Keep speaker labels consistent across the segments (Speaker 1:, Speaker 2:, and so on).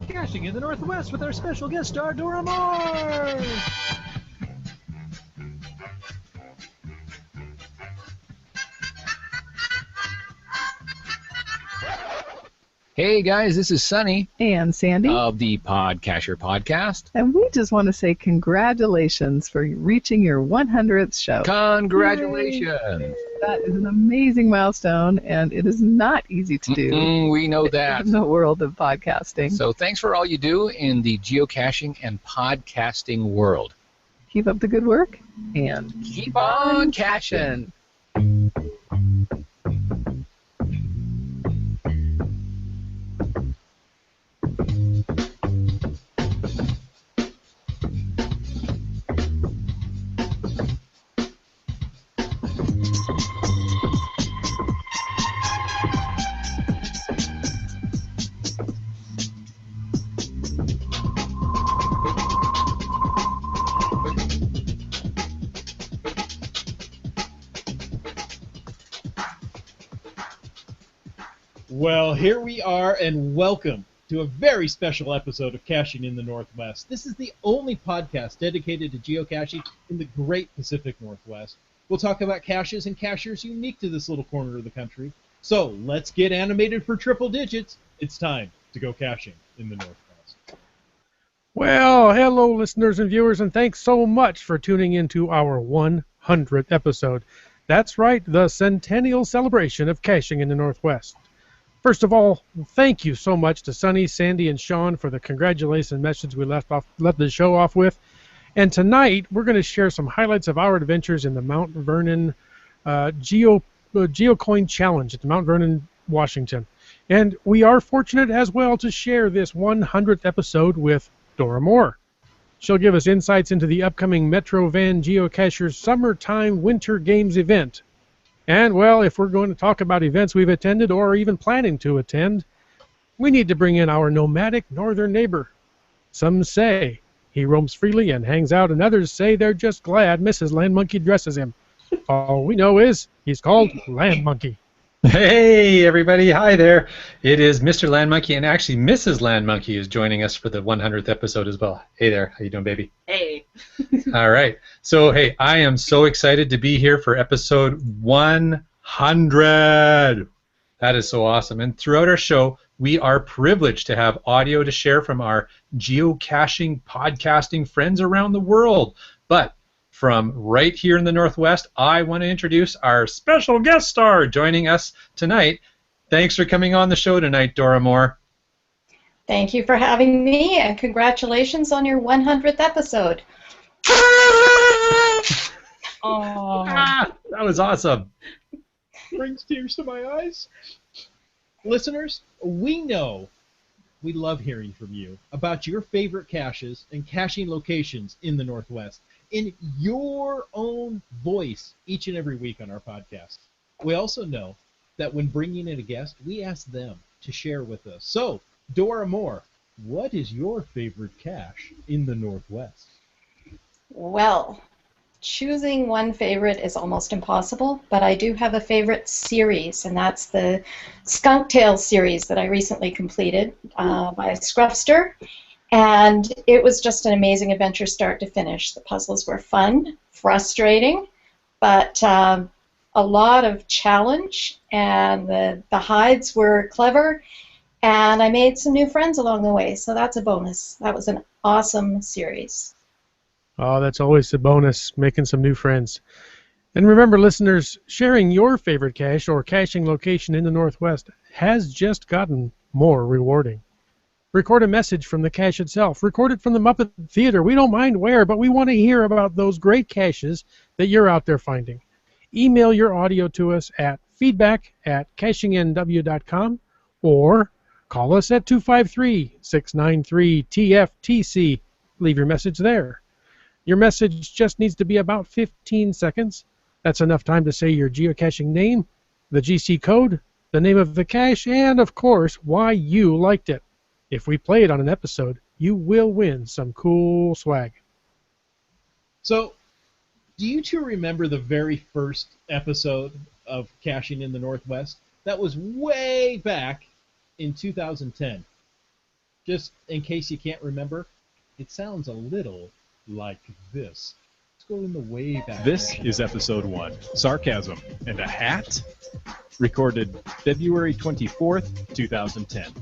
Speaker 1: Caching in the Northwest with our special guest star, Dora Moore! Hey guys, this is Sunny
Speaker 2: And Sandy.
Speaker 1: of the Podcasher Podcast.
Speaker 2: And we just want to say congratulations for reaching your 100th show.
Speaker 1: Congratulations!
Speaker 2: Yay. That is an amazing milestone, and it is not easy to do.
Speaker 1: We know that.
Speaker 2: In the world of podcasting.
Speaker 1: So thanks for all you do in the geocaching and podcasting world.
Speaker 2: Keep up the good work, and
Speaker 1: keep on caching.
Speaker 3: Well, here we are, and welcome to a very special episode of Caching in the Northwest. This is the only podcast dedicated to geocaching in the great Pacific Northwest. We'll talk about caches and cachers unique to this little corner of the country. So, let's get animated for triple digits. It's time to go caching in the Northwest.
Speaker 4: Well, hello, listeners and viewers, and thanks so much for tuning into our 100th episode. That's right, the centennial celebration of Caching in the Northwest. First of all, thank you so much to Sunny, Sandy, and Sean for the congratulations message we left the show off with. And tonight, we're going to share some highlights of our adventures in the Mount Vernon GeoCoin Challenge at Mount Vernon, Washington. And we are fortunate as well to share this 100th episode with Dora Moore. She'll give us insights into the upcoming Metro Van Geocachers Summertime Winter Games event. And, well, if we're going to talk about events we've attended or even planning to attend, we need to bring in our nomadic northern neighbor. Some say he roams freely and hangs out, and others say they're just glad Mrs. Land Monkey dresses him. All we know is he's called Land Monkey.
Speaker 5: Hey, everybody. Hi there. It is Mr. Land Monkey, and actually Mrs. Land Monkey is joining us for the 100th episode as well. Hey there. How you doing, baby?
Speaker 6: Hey.
Speaker 5: All right. So, hey, I am so excited to be here for episode 100. That is so awesome. And throughout our show, we are privileged to have audio to share from our geocaching, podcasting friends around the world. But from right here in the Northwest, I want to introduce our special guest star joining us tonight. Thanks for coming on the show tonight, Dora Moore.
Speaker 6: Thank you for having me, and congratulations on your 100th episode.
Speaker 5: Oh, that was awesome.
Speaker 3: Brings tears to my eyes. Listeners, we know we love hearing from you about your favorite caches and caching locations in the Northwest in your own voice each and every week on our podcast. We also know that when bringing in a guest, we ask them to share with us. So, Dora Moore, what is your favorite cache in the Northwest?
Speaker 6: Well, choosing one favorite is almost impossible, but I do have a favorite series, and that's the Skunk Tail series that I recently completed by Scruffster. And it was just an amazing adventure start to finish. The puzzles were fun, frustrating, but a lot of challenge, and the hides were clever, and I made some new friends along the way, so that's a bonus. That was an awesome series.
Speaker 4: Oh, that's always a bonus, making some new friends. And remember, listeners, sharing your favorite cache or caching location in the Northwest has just gotten more rewarding. Record a message from the cache itself. Record it from the Muppet Theater. We don't mind where, but we want to hear about those great caches that you're out there finding. Email your audio to us at feedback@cachingnw.com or call us at 253-693-TFTC. Leave your message there. Your message just needs to be about 15 seconds. That's enough time to say your geocaching name, the GC code, the name of the cache, and, of course, why you liked it. If we play it on an episode, you will win some cool swag.
Speaker 3: So, do you two remember the very first episode of Caching in the Northwest? That was way back in 2010. Just in case you can't remember, it sounds a little like this. Let's go in the way back.
Speaker 7: This is episode 1, Sarcasm and a Hat, recorded February 24th, 2010.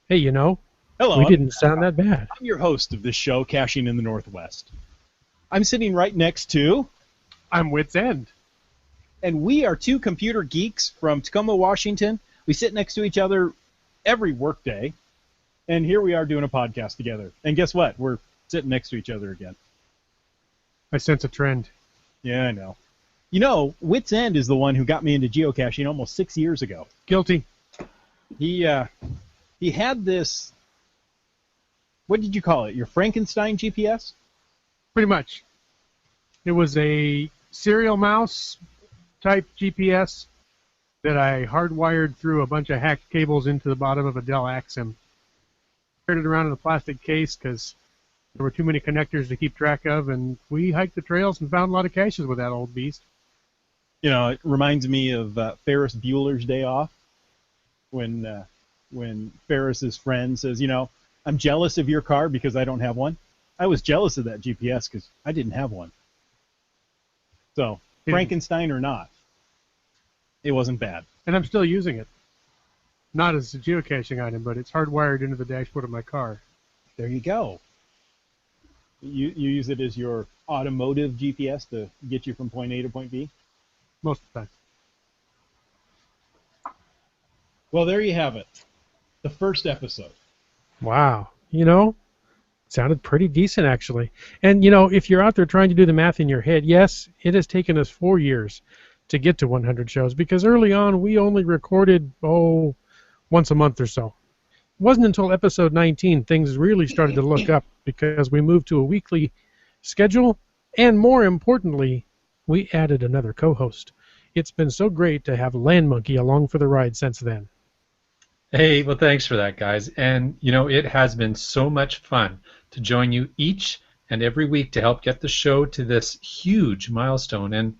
Speaker 4: Hey, you know,
Speaker 7: Hello,
Speaker 4: we didn't sound that bad.
Speaker 7: I'm your host of this show, Caching in the Northwest. I'm sitting right next to,
Speaker 4: I'm Wit's End.
Speaker 7: and we are two computer geeks from Tacoma, Washington. We sit next to each other every workday, and here we are doing a podcast together. And guess what? We're sitting next to each other again.
Speaker 4: I sense a trend.
Speaker 7: Yeah, I know. You know, Wit's End is the one who got me into geocaching almost 6 years ago.
Speaker 4: Guilty.
Speaker 7: He had this, what did you call it, your Frankenstein GPS?
Speaker 4: Pretty much. It was a serial mouse type GPS that I hardwired through a bunch of hacked cables into the bottom of a Dell Axim. Carried it around in a plastic case because there were too many connectors to keep track of, and we hiked the trails and found a lot of caches with that old beast.
Speaker 7: You know, it reminds me of Ferris Bueller's Day Off, when Ferris's friend says, you know, I'm jealous of your car because I don't have one. I was jealous of that GPS because I didn't have one. So, Frankenstein or not, it wasn't bad.
Speaker 4: And I'm still using it. Not as a geocaching item, but it's hardwired into the dashboard of my car.
Speaker 7: There you go. You use it as your automotive GPS to get you from point A to point B?
Speaker 4: Most of the time.
Speaker 3: Well, there you have it. The first episode.
Speaker 4: Wow. You know, sounded pretty decent, actually. And, you know, if you're out there trying to do the math in your head, yes, it has taken us 4 years to get to 100 shows, because early on we only recorded, once a month or so. It wasn't until episode 19 things really started to look up, because we moved to a weekly schedule, and more importantly, we added another co-host. It's been so great to have Land Monkey along for the ride since then.
Speaker 5: Hey, well, thanks for that, guys. And, you know, it has been so much fun to join you each and every week to help get the show to this huge milestone. And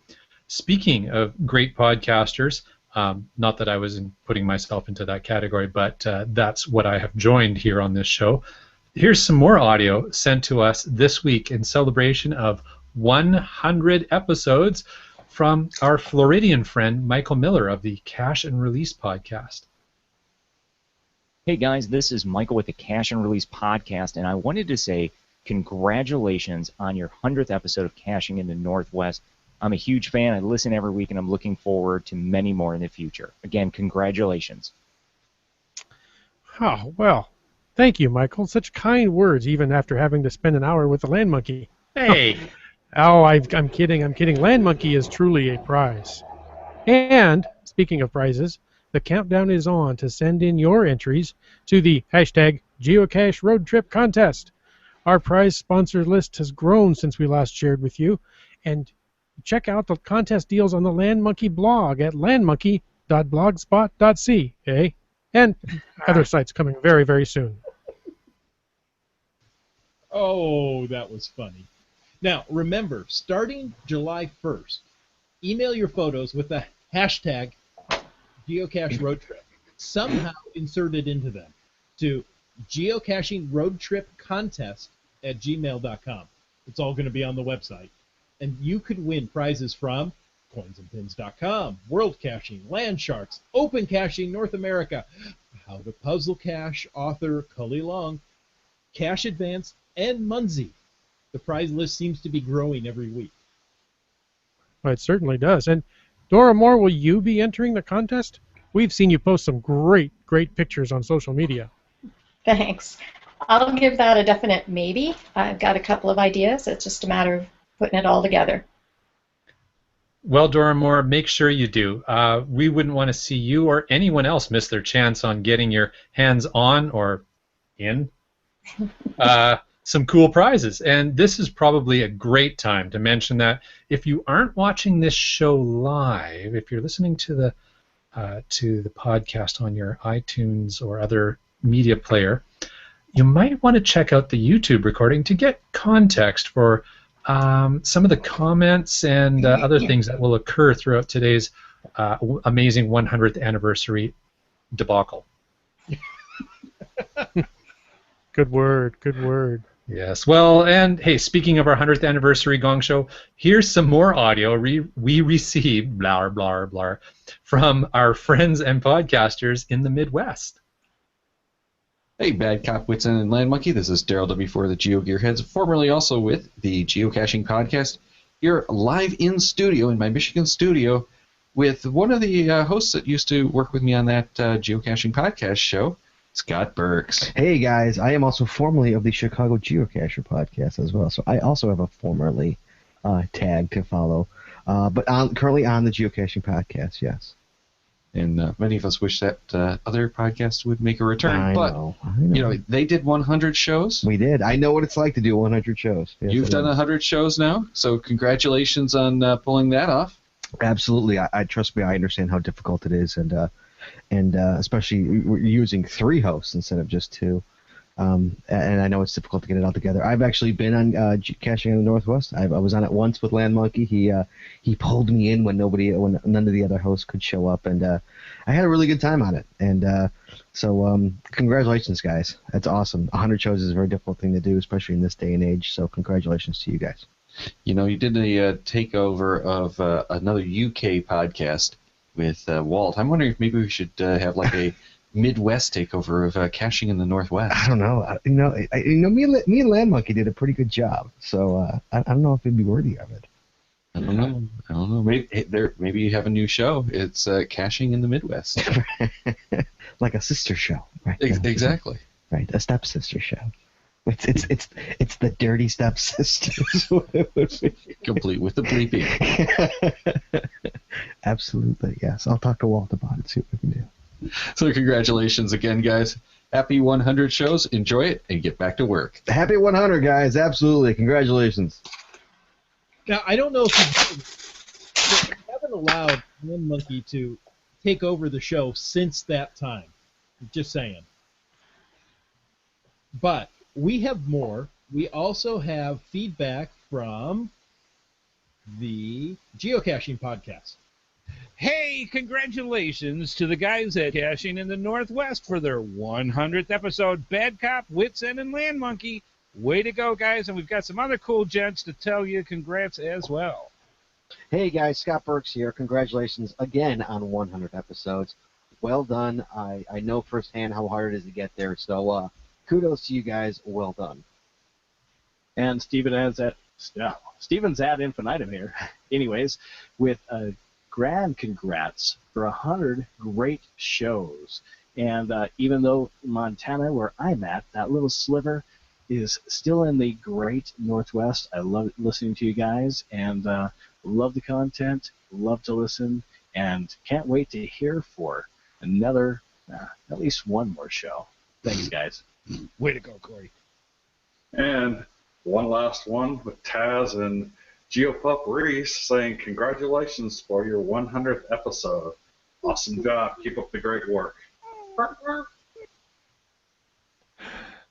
Speaker 5: speaking of great podcasters, not that I was putting myself into that category, but that's what I have joined here on this show. Here's some more audio sent to us this week in celebration of 100 episodes from our Floridian friend, Michael Miller of the Cache and Release podcast.
Speaker 8: Hey guys, this is Michael with the Cache and Release podcast, and I wanted to say congratulations on your 100th episode of Caching in the Northwest. I'm a huge fan. I listen every week, and I'm looking forward to many more in the future. Again, congratulations.
Speaker 4: Oh, well, thank you, Michael. Such kind words, even after having to spend an hour with the Land Monkey.
Speaker 5: Hey!
Speaker 4: I'm kidding. Land Monkey is truly a prize. And, speaking of prizes, the countdown is on to send in your entries to the hashtag Geocache Road Trip Contest. Our prize sponsor list has grown since we last shared with you, and check out the contest deals on the Land Monkey blog at landmonkey.blogspot.ca, and other sites coming very, very soon.
Speaker 3: Oh, that was funny. Now, remember, starting July 1st, email your photos with the hashtag Geocache Road Trip somehow inserted into them to geocaching.roadtripcontest@gmail.com. It's all going to be on the website. And you could win prizes from coinsandpins.com, World Caching, Land Sharks, Open Caching North America, How to Puzzle Cache author Cully Long, Cache Advance, and Munzie. The prize list seems to be growing every week.
Speaker 4: Well, it certainly does. And Dora Moore, will you be entering the contest? We've seen you post some great pictures on social media.
Speaker 6: Thanks. I'll give that a definite maybe. I've got a couple of ideas. It's just a matter of putting it all together.
Speaker 5: Well, Dora Moore, make sure you do. We wouldn't want to see you or anyone else miss their chance on getting your hands on or in some cool prizes. And this is probably a great time to mention that if you aren't watching this show live, if you're listening to the podcast on your iTunes or other media player, you might want to check out the YouTube recording to get context for some of the comments and other things that will occur throughout today's amazing 100th anniversary debacle.
Speaker 4: Good word. Good word.
Speaker 5: Yes. Well, and hey, speaking of our 100th anniversary Gong Show, here's some more audio we received, blah, blah, blah, from our friends and podcasters in the Midwest.
Speaker 9: Hey, Bad Cop, Whitson, and Land Monkey. This is Daryl W. for the Geo Gearheads, formerly also with the Geocaching Podcast. Here live in studio, in my Michigan studio, with one of the hosts that used to work with me on that Geocaching Podcast show, Scott Burks.
Speaker 10: Hey guys, I am also formerly of the Chicago Geocacher podcast as well, so I also have a formerly tag to follow, but currently on the Geocaching podcast, yes.
Speaker 9: And many of us wish that other podcasts would make a return,
Speaker 10: I
Speaker 9: but
Speaker 10: know.
Speaker 9: you know they did 100 shows.
Speaker 10: We did. I know what it's like to do 100 shows. Yes,
Speaker 9: You've done 100 shows now, so congratulations on pulling that off.
Speaker 10: Absolutely. I trust me. I understand how difficult it is, and especially we're using 3 hosts instead of just 2. And I know it's difficult to get it all together. I've actually been on Caching in the Northwest. I was on it once with Land Monkey. He pulled me in when none of the other hosts could show up, and I had a really good time on it. And so congratulations, guys. That's awesome. 100 shows is a very difficult thing to do, especially in this day and age. So congratulations to you guys.
Speaker 9: You know, you did a takeover of another UK podcast with Walt. I'm wondering if maybe we should have like a Midwest takeover of caching in the Northwest.
Speaker 10: I don't know. Me and Land Monkey did a pretty good job. So I don't know if it'd be worthy of it.
Speaker 9: I don't know. Maybe you have a new show. It's caching in the Midwest.
Speaker 10: Like a sister show, right?
Speaker 9: Exactly.
Speaker 10: Right, a stepsister show. It's the dirty stepsisters.
Speaker 9: Complete with the bleeping.
Speaker 10: Absolutely, yes. I'll talk to Walt about it, see what we can do.
Speaker 9: So congratulations again, guys. Happy 100 shows. Enjoy it and get back to work.
Speaker 10: Happy 100, guys. Absolutely. Congratulations.
Speaker 3: Now, I don't know if you haven't allowed Land Monkey to take over the show since that time. Just saying. But we have more. We also have feedback from the Geocaching Podcast.
Speaker 11: Hey, congratulations to the guys at Caching in the Northwest for their 100th episode. Bad Cop, Whitson, and Land Monkey. Way to go, guys, and we've got some other cool gents to tell you congrats as well.
Speaker 10: Hey, guys, Scott Burks here. Congratulations again on 100 episodes. Well done. I know firsthand how hard it is to get there, so kudos to you guys. Well done.
Speaker 7: And Steven's ad infinitum here. Anyways, with a grand congrats for 100 great shows. And even though Montana, where I'm at, that little sliver, is still in the great Northwest, I love listening to you guys, and love the content, love to listen, and can't wait to hear for another, at least one more show. Thanks, guys.
Speaker 11: Way to go, Corey.
Speaker 12: And one last one with Taz and GeoPup Reese saying congratulations for your 100th episode. Awesome job. Keep up the great work.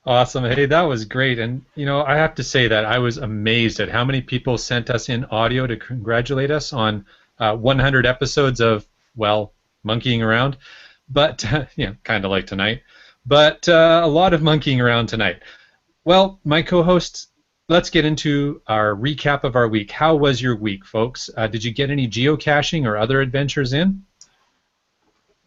Speaker 5: Awesome. Hey, that was great. And, you know, I have to say that I was amazed at how many people sent us in audio to congratulate us on 100 episodes of, well, monkeying around. But, you know, kind of like tonight. But a lot of monkeying around tonight. Well, my co-hosts, let's get into our recap of our week. How was your week, folks? Did you get any geocaching or other adventures in?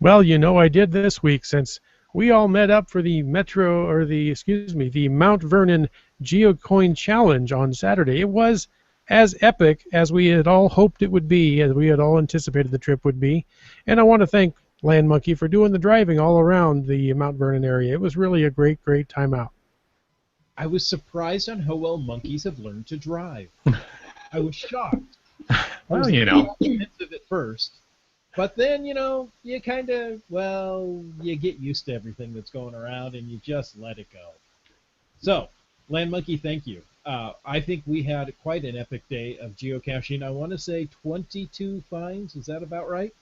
Speaker 4: Well, you know I did this week since we all met up for the the Mount Vernon GeoCoin Challenge on Saturday. It was as epic as we had all hoped it would be, as we had all anticipated the trip would be. And I want to thank Land Monkey for doing the driving all around the Mount Vernon area. It was really a great, great time out.
Speaker 3: I was surprised on how well monkeys have learned to drive. I was shocked.
Speaker 5: Well, you know.
Speaker 3: Apprehensive at first, but then, you know, you kind of, you get used to everything that's going around and you just let it go. So, Land Monkey, thank you. I think we had quite an epic day of geocaching. I want to say 22 finds. Is that about right?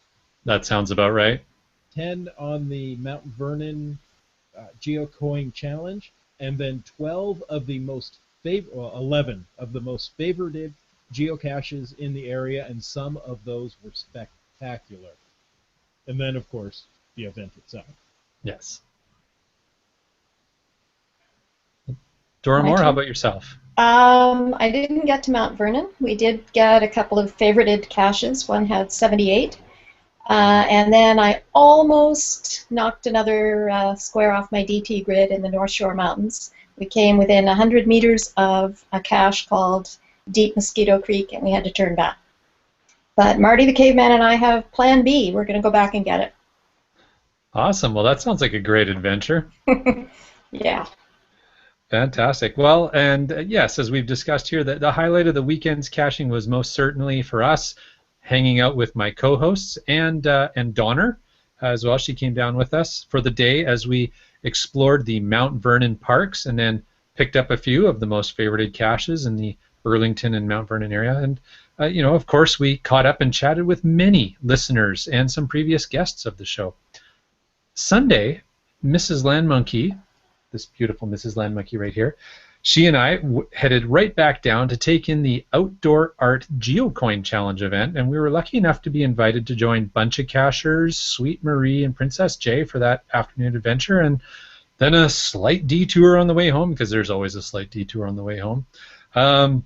Speaker 5: That sounds about right.
Speaker 3: 10 on the Mount Vernon GeoCoin Challenge, and then 12 of the most well, 11 of the most favorited geocaches in the area, and some of those were spectacular. And then, of course, the event itself.
Speaker 5: Yes. Dora
Speaker 6: My
Speaker 5: Moore, how
Speaker 6: turn?
Speaker 5: about yourself?
Speaker 6: I didn't get to Mount Vernon. We did get a couple of favorited caches. One had 78. And then I almost knocked another square off my DT grid in the North Shore Mountains. We came within 100 meters of a cache called Deep Mosquito Creek, and we had to turn back. But Marty the Caveman and I have Plan B. We're going to go back and get it.
Speaker 5: Awesome. Well, that sounds like a great adventure.
Speaker 6: Yeah.
Speaker 5: Fantastic. Well, and yes, as we've discussed here, the highlight of the weekend's caching was most certainly for us hanging out with my co-hosts and Donner as well. She came down with us for the day as we explored the Mount Vernon parks and then picked up a few of the most favorited caches in the Burlington and Mount Vernon area. And, of course, we caught up and chatted with many listeners and some previous guests of the show. Sunday, Mrs. Land Monkey, this beautiful Mrs. Land Monkey right here, she and I headed right back down to take in the Outdoor Art Geocoin Challenge event, and we were lucky enough to be invited to join Bunch of Cachers, Sweet Marie, and Princess Jay for that afternoon adventure, and then a slight detour on the way home, because there's always a slight detour on the way home, and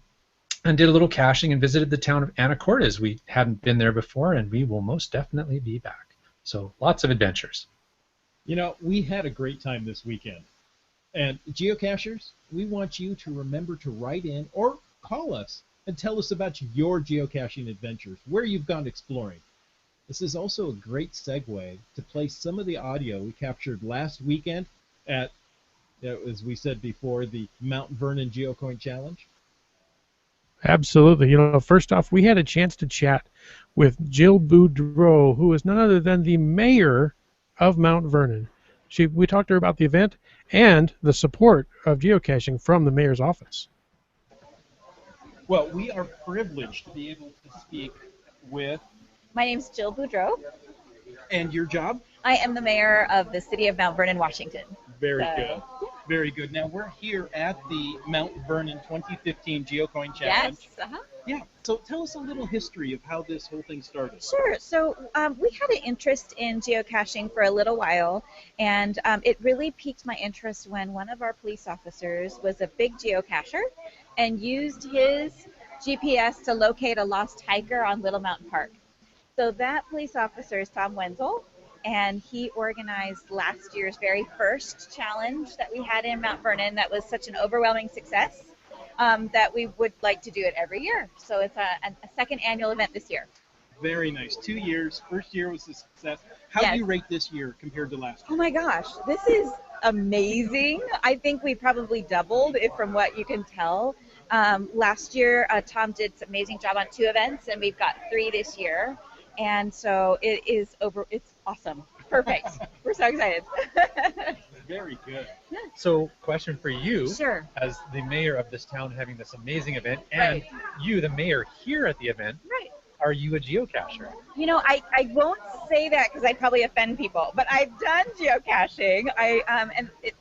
Speaker 5: did a little caching and visited the town of Anacortes. We hadn't been there before, and we will most definitely be back. So lots of adventures.
Speaker 3: We had a great time this weekend. And geocachers, we want you to remember to write in or call us and tell us about your geocaching adventures, where you've gone exploring. This is also a great segue to play some of the audio we captured last weekend at, as we said before, the Mount Vernon Geocoin Challenge.
Speaker 4: Absolutely. First off, we had a chance to chat with Jill Boudreau, who is none other than the mayor of Mount Vernon. We talked to her about the event and the support of geocaching from the mayor's office.
Speaker 7: Well, we are privileged to be able to speak with...
Speaker 13: My name's Jill Boudreau.
Speaker 7: And your job?
Speaker 13: I am the mayor of the city of Mount Vernon, Washington.
Speaker 7: Very good. Very good. Now, we're here at the Mount Vernon 2015 Geocoin Challenge.
Speaker 13: Yes. Uh-huh.
Speaker 7: Yeah. So tell us a little history of how this whole thing started.
Speaker 13: Sure. So we had an interest in geocaching for a little while, and it really piqued my interest when one of our police officers was a big geocacher and used his GPS to locate a lost hiker on Little Mountain Park. So that police officer is Tom Wenzel, and he organized last year's very first challenge that we had in Mount Vernon that was such an overwhelming success that we would like to do it every year. So it's a second annual event this year.
Speaker 7: Very nice. 2 years. First year was a success. How do you rate this year compared to last year?
Speaker 13: Oh my gosh, this is amazing. I think we probably doubled it from what you can tell. Last year, Tom did an amazing job on 2 events, and we've got 3 this year. And so it's awesome. Perfect. We're so excited.
Speaker 7: Very good.
Speaker 5: So, question for you,
Speaker 13: Sure.
Speaker 5: as the mayor of this town having this amazing event, and you, the mayor, here at the event,
Speaker 13: Right.
Speaker 5: are you a geocacher?
Speaker 13: I won't say that because I'd probably offend people, but I've done geocaching.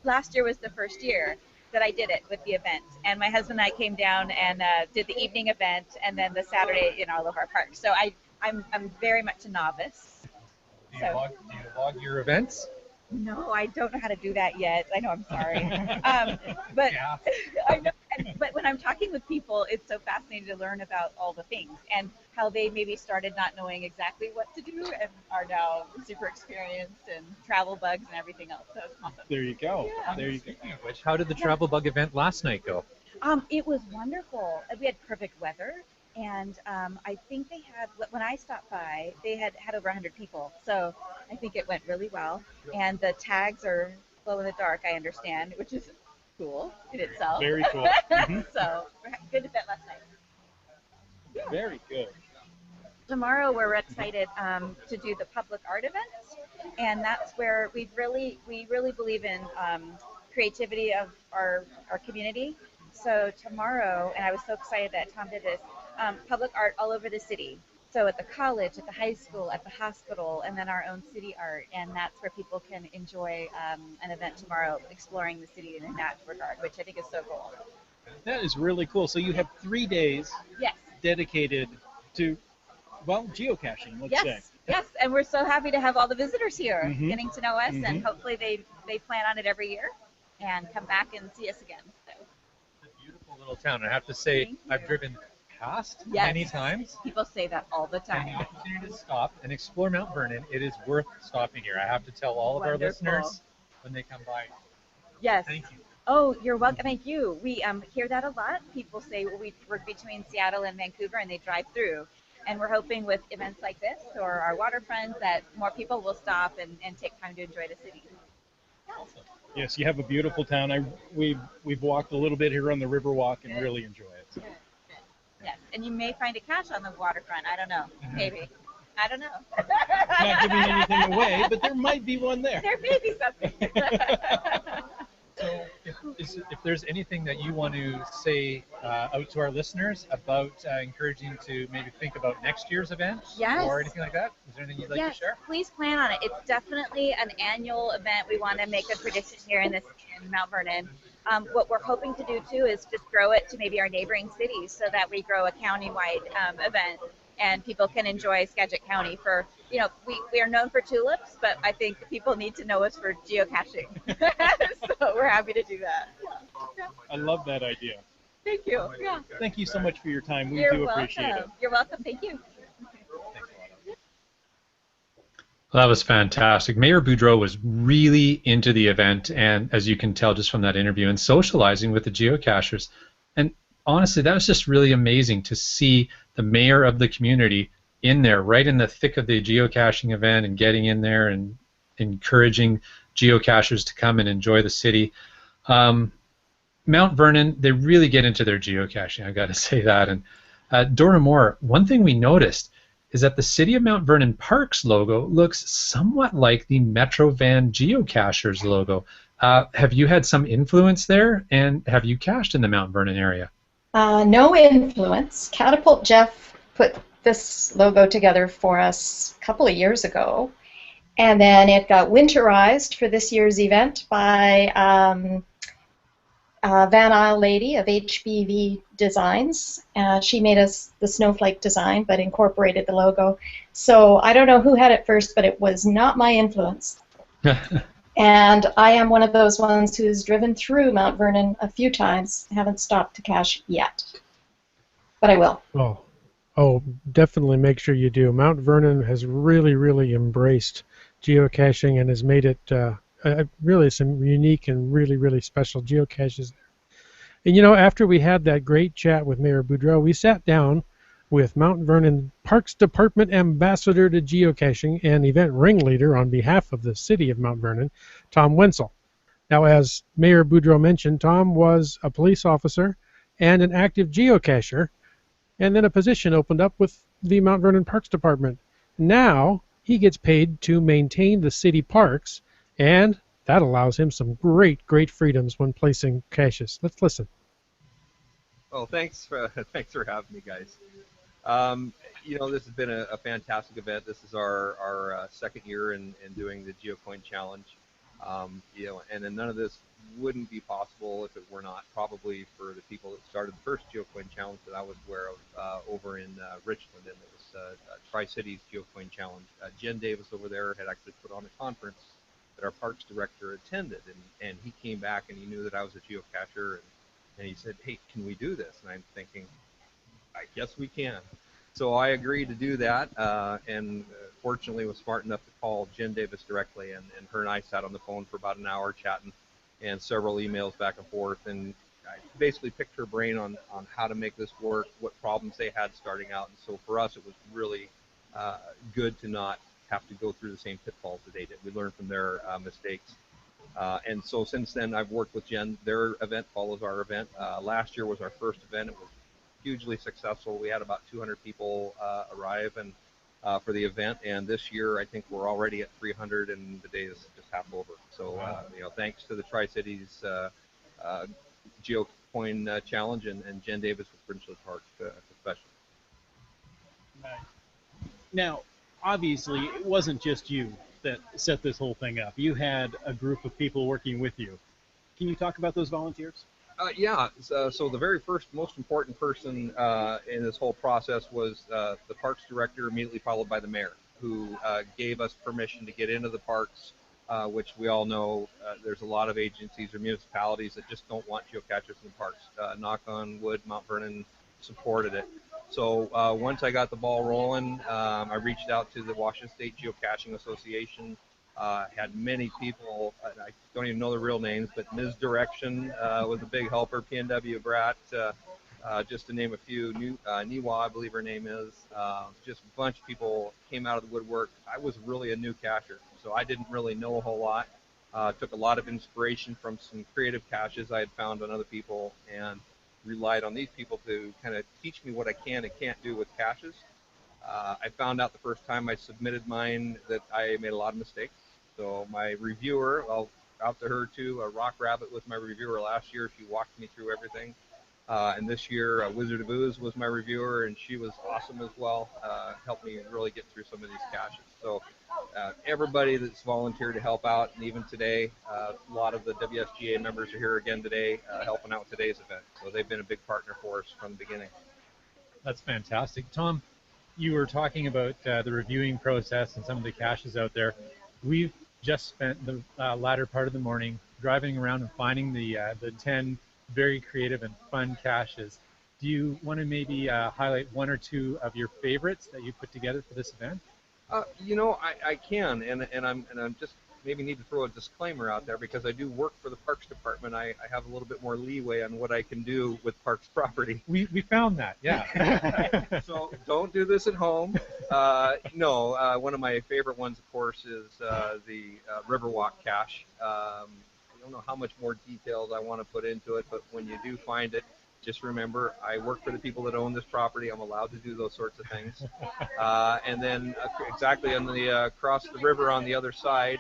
Speaker 13: Last year was the first year that I did it with the event, and my husband and I came down and did the evening event, and then the Saturday in all of our parks. So I'm very much a novice.
Speaker 5: Do you log your events?
Speaker 13: No, I don't know how to do that yet. I know, I'm sorry. But I know, but when I'm talking with people, it's so fascinating to learn about all the things and how they maybe started not knowing exactly what to do and are now super experienced and travel bugs and everything else. So it's awesome.
Speaker 7: There you go.
Speaker 13: Yeah.
Speaker 7: There you go.
Speaker 5: Speaking of which, how did the travel bug event last night go?
Speaker 13: It was wonderful. We had perfect weather. And I think they had, when I stopped by, they had over 100 people. So I think it went really well. And the tags are glow in the dark, I understand, which is cool in itself.
Speaker 7: Very cool. Mm-hmm.
Speaker 13: So good event last night. Yeah.
Speaker 7: Very good.
Speaker 13: Tomorrow we're excited to do the public art event. And that's where we really believe in creativity of our community. So tomorrow, and I was so excited that Tom did this, public art all over the city. So at the college, at the high school, at the hospital, and then our own city art. And that's where people can enjoy an event tomorrow exploring the city in that regard, which I think is so cool.
Speaker 7: That is really cool. So you have 3 days
Speaker 13: Yes.
Speaker 7: dedicated to, well, geocaching, let's say.
Speaker 13: Yes, and we're so happy to have all the visitors here
Speaker 7: Mhm.
Speaker 13: getting to know us,
Speaker 7: Mhm.
Speaker 13: and hopefully they plan on it every year and come back and see us again. So.
Speaker 5: It's a beautiful little town. I have to say,
Speaker 13: Thank
Speaker 5: I've
Speaker 13: you.
Speaker 5: driven past
Speaker 13: Yes.
Speaker 5: many times.
Speaker 13: People say that all the
Speaker 5: And the
Speaker 13: time.
Speaker 5: opportunity to stop and explore Mount Vernon, it is worth stopping here. I have to tell all of our
Speaker 13: Wonderful.
Speaker 5: listeners when they come by.
Speaker 13: Yes.
Speaker 5: Thank you.
Speaker 13: Oh, you're welcome. Thank you. We hear that a lot. People say we work between Seattle and Vancouver, and they drive through. And we're hoping with events like this or our waterfront that more people will stop and take time to enjoy the city.
Speaker 7: Yes, you have a beautiful town. We've walked a little bit here on the Riverwalk and really enjoy it. So.
Speaker 13: Yes, and you may find a cache on the waterfront. I don't know. Maybe. I don't know.
Speaker 7: Not giving anything away, but there might be one there.
Speaker 13: There may be something.
Speaker 5: So, if there's anything that you want to say out to our listeners about encouraging to maybe think about next year's event
Speaker 13: Yes.
Speaker 5: or anything like that, is there anything you'd like
Speaker 13: Yes,
Speaker 5: to share?
Speaker 13: please plan on it. It's definitely an annual event. We want to make a tradition here in Mount Vernon. What we're hoping to do too is just grow it to maybe our neighboring cities so that we grow a countywide event and people can enjoy Skagit County for, we are known for tulips, but I think people need to know us for geocaching. So we're happy to do that.
Speaker 7: I love that idea.
Speaker 13: Thank you. Yeah.
Speaker 7: Thank you so much for your time. We
Speaker 13: You're
Speaker 7: do
Speaker 13: welcome.
Speaker 7: appreciate it.
Speaker 13: You're welcome. Thank you.
Speaker 5: Well, that was fantastic. Mayor Boudreau was really into the event, and as you can tell just from that interview, and socializing with the geocachers. And honestly, that was just really amazing to see the mayor of the community in there, right in the thick of the geocaching event, and getting in there and encouraging geocachers to come and enjoy the city. Mount Vernon, they really get into their geocaching, I got to say that. And Dora Moore, one thing we noticed is that the City of Mount Vernon Parks logo looks somewhat like the Metro Van Geocachers logo. Have you had some influence there, and have you cached in the Mount Vernon area?
Speaker 6: No influence. Catapult Jeff put this logo together for us a couple of years ago, and then it got winterized for this year's event by Van Isle Lady of HBV Designs. She made us the snowflake design but incorporated the logo. So I don't know who had it first, but it was not my influence. And I am one of those ones who's driven through Mount Vernon a few times. Haven't stopped to cache yet, but I will.
Speaker 4: Oh, definitely make sure you do. Mount Vernon has really, really embraced geocaching and has made it really some unique and really, really special geocaches there. And after we had that great chat with Mayor Boudreau, we sat down with Mount Vernon Parks Department Ambassador to Geocaching and event ringleader on behalf of the City of Mount Vernon, Tom Wenzel. Now, as Mayor Boudreau mentioned, Tom was a police officer and an active geocacher, and then a position opened up with the Mount Vernon Parks Department. Now he gets paid to maintain the city parks, and that allows him some great, great freedoms when placing caches. Let's listen.
Speaker 14: Well, thanks for having me, guys. This has been a fantastic event. This is our second year in doing the GeoCoin Challenge. And then none of this wouldn't be possible if it were not probably for the people that started the first GeoCoin Challenge that I was aware of over in Richmond, and it was Tri-Cities GeoCoin Challenge. Jen Davis over there had actually put on a conference that our parks director attended, and he came back and he knew that I was a geocacher, and he said, "Hey, can we do this?" And I'm thinking, I guess we can. So I agreed to do that, and fortunately was smart enough to call Jen Davis directly, and her and I sat on the phone for about an hour chatting, and several emails back and forth, and I basically picked her brain on how to make this work, what problems they had starting out, and so for us it was really good to not have to go through the same pitfalls that they did. We learned from their mistakes. And so since then I've worked with Jen. Their event follows our event. Last year was our first event. It was hugely successful. We had about 200 people arrive and for the event, and this year I think we're already at 300, and the day is just half over. So thanks to the Tri-Cities GeoCoin Challenge and Jen Davis with Bridgeland Park especially.
Speaker 7: Now, obviously, it wasn't just you that set this whole thing up. You had a group of people working with you. Can you talk about those volunteers?
Speaker 14: Yeah, so the very first, most important person in this whole process was the parks director, immediately followed by the mayor, who gave us permission to get into the parks, which we all know there's a lot of agencies or municipalities that just don't want geocachers in the parks. Knock on wood, Mount Vernon supported it. So once I got the ball rolling, I reached out to the Washington State Geocaching Association. Had many people, I don't even know the real names, but Ms. Direction was a big helper, PNW Brat, just to name a few. Niwa, I believe her name is. Just a bunch of people came out of the woodwork. I was really a new cacher, so I didn't really know a whole lot. Took a lot of inspiration from some creative caches I had found on other people and relied on these people to kind of teach me what I can and can't do with caches. I found out the first time I submitted mine that I made a lot of mistakes. So my reviewer, I'll out to her too. Rock Rabbit was my reviewer last year. She walked me through everything. And this year, Wizard of Ooze was my reviewer, and she was awesome as well. Helped me really get through some of these caches. So everybody that's volunteered to help out, and even today, a lot of the WSGA members are here again today helping out with today's event. So they've been a big partner for us from the beginning.
Speaker 5: That's fantastic. Tom, you were talking about the reviewing process and some of the caches out there. We've just spent the latter part of the morning driving around and finding the 10 very creative and fun caches. Do you want to maybe highlight one or two of your favorites that you put together for this event?
Speaker 14: I can, and I'm just maybe need to throw a disclaimer out there because I do work for the Parks Department. I have a little bit more leeway on what I can do with Parks property.
Speaker 5: We found that, yeah.
Speaker 14: So don't do this at home. One of my favorite ones, of course, is the Riverwalk cache. I don't know how much more details I want to put into it, but when you do find it, just remember, I work for the people that own this property. I'm allowed to do those sorts of things. And then exactly on the across the river on the other side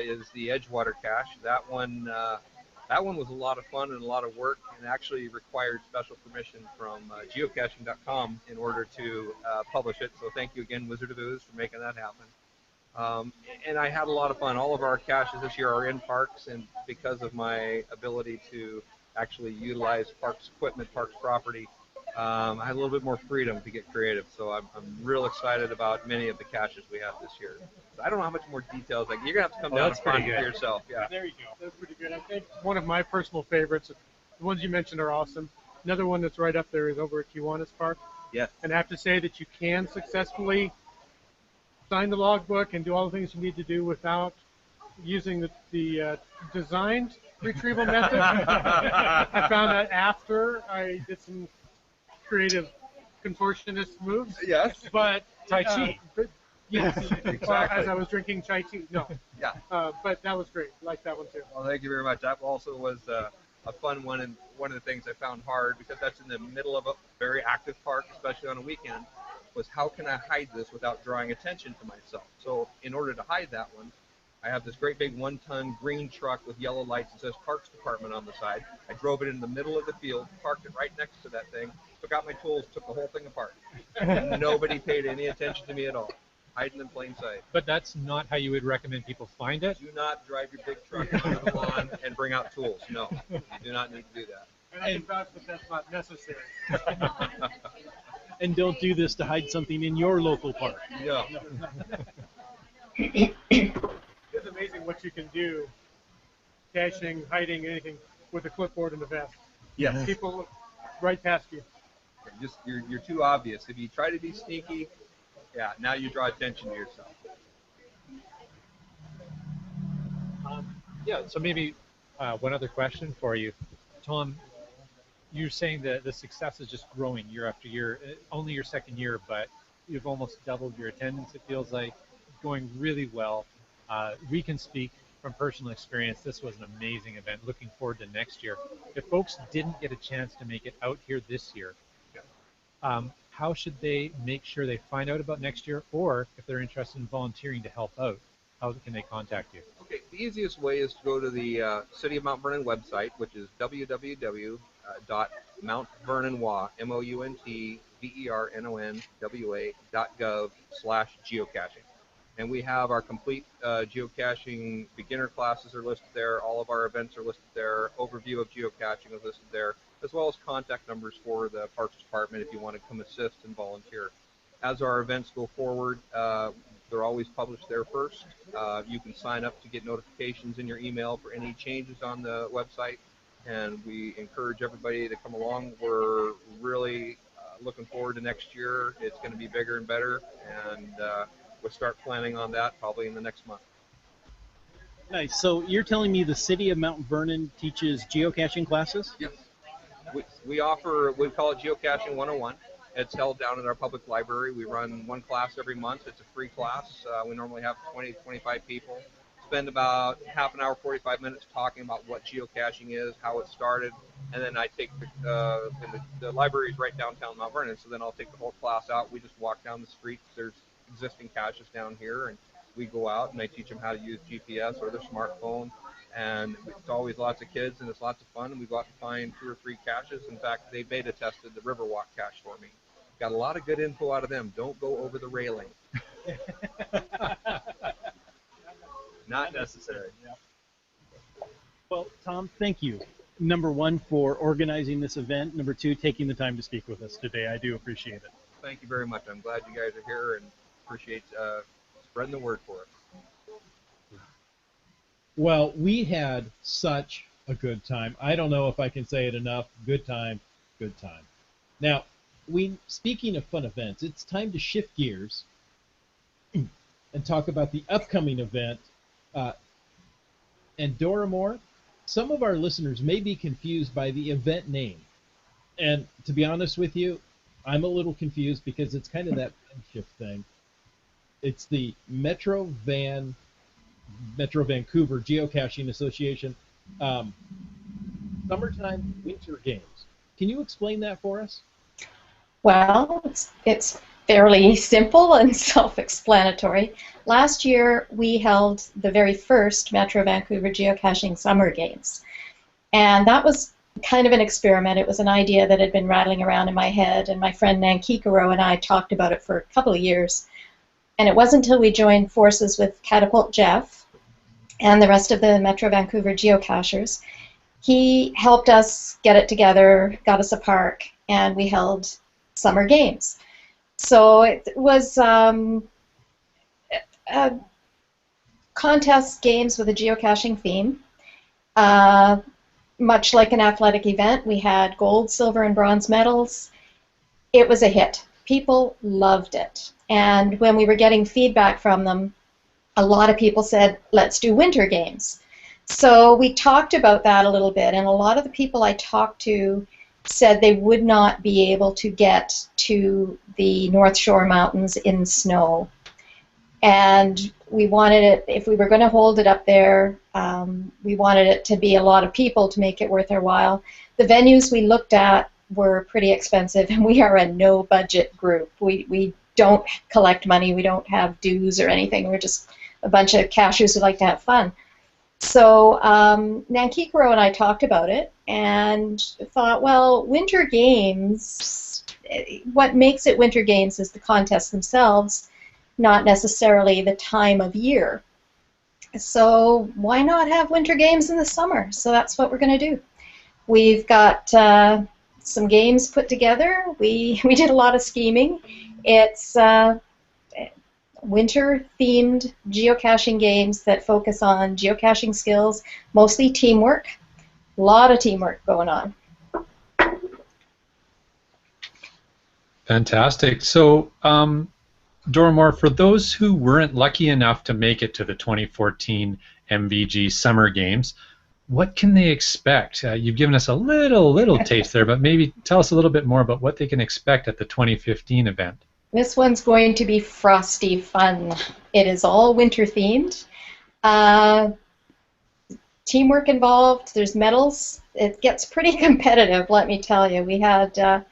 Speaker 14: is the Edgewater cache. That one was a lot of fun and a lot of work, and actually required special permission from geocaching.com in order to publish it. So thank you again, Wizard of Ooze, for making that happen. And I had a lot of fun. All of our caches this year are in parks, and because of my ability to actually utilize parks equipment, parks property, I had a little bit more freedom to get creative. So I'm real excited about many of the caches we have this year. I don't know how much more details. You're gonna have to come down and find it for yourself. Yeah.
Speaker 4: There you go. That's pretty good. I think one of my personal favorites, the ones you mentioned are awesome. Another one that's right up there is over at Kiwanis Park.
Speaker 14: Yes.
Speaker 4: And I have to say that you can successfully sign the logbook and do all the things you need to do without using the designed retrieval method. I found that after I did some creative contortionist moves.
Speaker 14: Yes.
Speaker 4: But
Speaker 5: Tai Chi.
Speaker 4: Yes.
Speaker 14: Exactly.
Speaker 4: As I was drinking chai tea. No.
Speaker 14: Yeah.
Speaker 4: But that was great. I like that one too.
Speaker 14: Well, thank you very much. That also was a fun one, and one of the things I found hard, because that's in the middle of a very active park, especially on a weekend, was how can I hide this without drawing attention to myself? So in order to hide that one, I have this great big 1-ton green truck with yellow lights that says Parks Department on the side. I drove it in the middle of the field, parked it right next to that thing, took out my tools, took the whole thing apart. Nobody paid any attention to me at all. Hiding in plain sight.
Speaker 5: But that's not how you would recommend people find it?
Speaker 14: Do not drive your big truck onto the lawn and bring out tools. No, you do not need to do that.
Speaker 4: And I can vouch that that's not necessary.
Speaker 7: And don't do this to hide something in your local park.
Speaker 14: No.
Speaker 4: It's amazing what you can do, caching, hiding, anything with a clipboard and a vest.
Speaker 14: Yes.
Speaker 4: People look right past you.
Speaker 14: Just you're too obvious. If you try to be sneaky, yeah, now you draw attention to yourself.
Speaker 5: So maybe one other question for you. Tom, you're saying that the success is just growing year after year. Only your second year, but you've almost doubled your attendance, it feels like. Going really well. We can speak from personal experience. This was an amazing event. Looking forward to next year. If folks didn't get a chance to make it out here this year, how should they make sure they find out about next year, or if they're interested in volunteering to help out, how can they contact you? Okay,
Speaker 14: the easiest way is to go to the City of Mount Vernon website, which is www.mountVernonwa, MOUNTVERNONWA.gov/geocaching. And we have our complete geocaching beginner classes are listed there. All of our events are listed there. Overview of geocaching is listed there, as well as contact numbers for the Parks Department if you want to come assist and volunteer. As our events go forward, they're always published there first. You can sign up to get notifications in your email for any changes on the website, and we encourage everybody to come along. We're really looking forward to next year. It's going to be bigger and better, and we'll start planning on that probably in the next month.
Speaker 7: Nice. So you're telling me the city of Mount Vernon teaches geocaching classes?
Speaker 14: Yes. We offer, we call it Geocaching 101. It's held down in our public library. We run one class every month. It's a free class. We normally have 20 to 25 people. Spend about half an hour, 45 minutes talking about what geocaching is, how it started, and then I take the library is right downtown Mount Vernon, so then I'll take the whole class out. We just walk down the street. There's existing caches down here, and we go out and I teach them how to use GPS or their smartphone. And it's always lots of kids, and it's lots of fun. And we go out to find 2 or 3 caches. In fact, they beta tested the Riverwalk cache for me. Got a lot of good info out of them. Don't go over the railing. Not necessary.
Speaker 7: Well, Tom, thank you. Number 1, for organizing this event. Number 2, taking the time to speak with us today. I do appreciate it.
Speaker 14: Thank you very much. I'm glad you guys are here and appreciate spreading the word for us.
Speaker 3: Well, we had such a good time. I don't know if I can say it enough. Good time, good time. Now, speaking of fun events, it's time to shift gears and talk about the upcoming event. And Dora Moore, some of our listeners may be confused by the event name. And to be honest with you, I'm a little confused because it's kind of that shift thing. It's the Metro Vancouver Geocaching Association Summertime Winter Games. Can you explain that for us?
Speaker 6: Well, it's fairly simple and self-explanatory. Last year, we held the very first Metro Vancouver Geocaching Summer Games. And that was kind of an experiment. It was an idea that had been rattling around in my head, and my friend Nan Kikaro and I talked about it for a couple of years. And it wasn't until we joined forces with Catapult Jeff and the rest of the Metro Vancouver geocachers. He helped us get it together, got us a park, and we held summer games. So it was contest games with a geocaching theme. Much like an athletic event, we had gold, silver, and bronze medals. It was a hit. People loved it. And when we were getting feedback from them, a lot of people said, let's do winter games. So we talked about that a little bit, and a lot of the people I talked to said they would not be able to get to the North Shore Mountains in snow. And we wanted it, if we were going to hold it up there, we wanted it to be a lot of people to make it worth our while. The venues we looked at were pretty expensive, and we are a no-budget group. We don't collect money, we don't have dues or anything, we're just a bunch of cashers who like to have fun. So Nan Kikaro and I talked about it and thought, well, winter games, what makes it winter games is the contests themselves, not necessarily the time of year. So why not have winter games in the summer? So that's what we're going to do. We've got some games put together. We did a lot of scheming. It's winter-themed geocaching games that focus on geocaching skills, mostly teamwork. A lot of teamwork going on.
Speaker 5: Fantastic. So, Dora Moore, for those who weren't lucky enough to make it to the 2014 MVG Summer Games, what can they expect? You've given us a little taste there, but maybe tell us a little bit more about what they can expect at the 2015 event.
Speaker 6: This one's going to be frosty fun. It is all winter themed. Teamwork involved, there's medals. It gets pretty competitive, let me tell you. We had a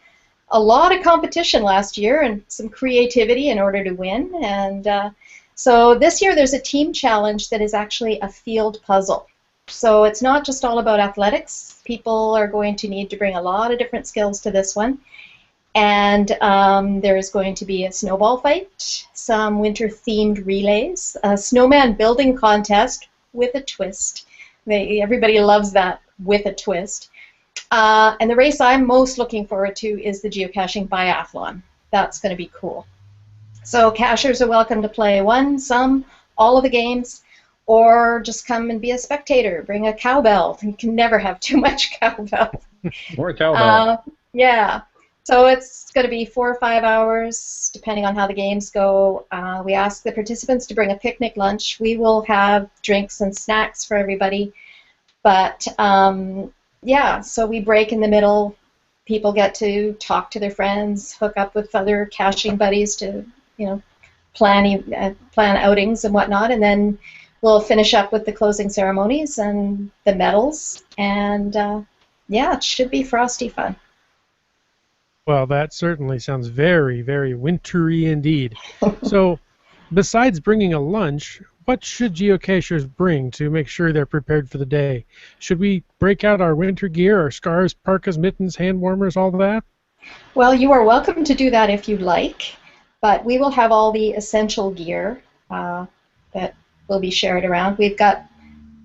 Speaker 6: lot of competition last year and some creativity in order to win. And so this year there's a team challenge that is actually a field puzzle. So it's not just all about athletics. People are going to need to bring a lot of different skills to this one. And there's going to be a snowball fight, some winter-themed relays, a snowman building contest with a twist. Everybody loves that with a twist. And the race I'm most looking forward to is the geocaching biathlon. That's going to be cool. So cachers are welcome to play one, some, all of the games, or just come and be a spectator. Bring a cowbell. You can never have too much cowbell.
Speaker 5: More cowbell.
Speaker 6: Yeah. So it's going to be 4 or 5 hours, depending on how the games go. We ask the participants to bring a picnic lunch. We will have drinks and snacks for everybody. But, yeah, so we break in the middle. People get to talk to their friends, hook up with other caching buddies to, plan outings and whatnot. And then we'll finish up with the closing ceremonies and the medals. And, yeah, it should be frosty fun.
Speaker 4: Well, that certainly sounds very, very wintry indeed. So, besides bringing a lunch, what should geocachers bring to make sure they're prepared for the day? Should we break out our winter gear, our scarves, parkas, mittens, hand warmers, all that?
Speaker 6: Well, you are welcome to do that if you like, but we will have all the essential gear that will be shared around. We've got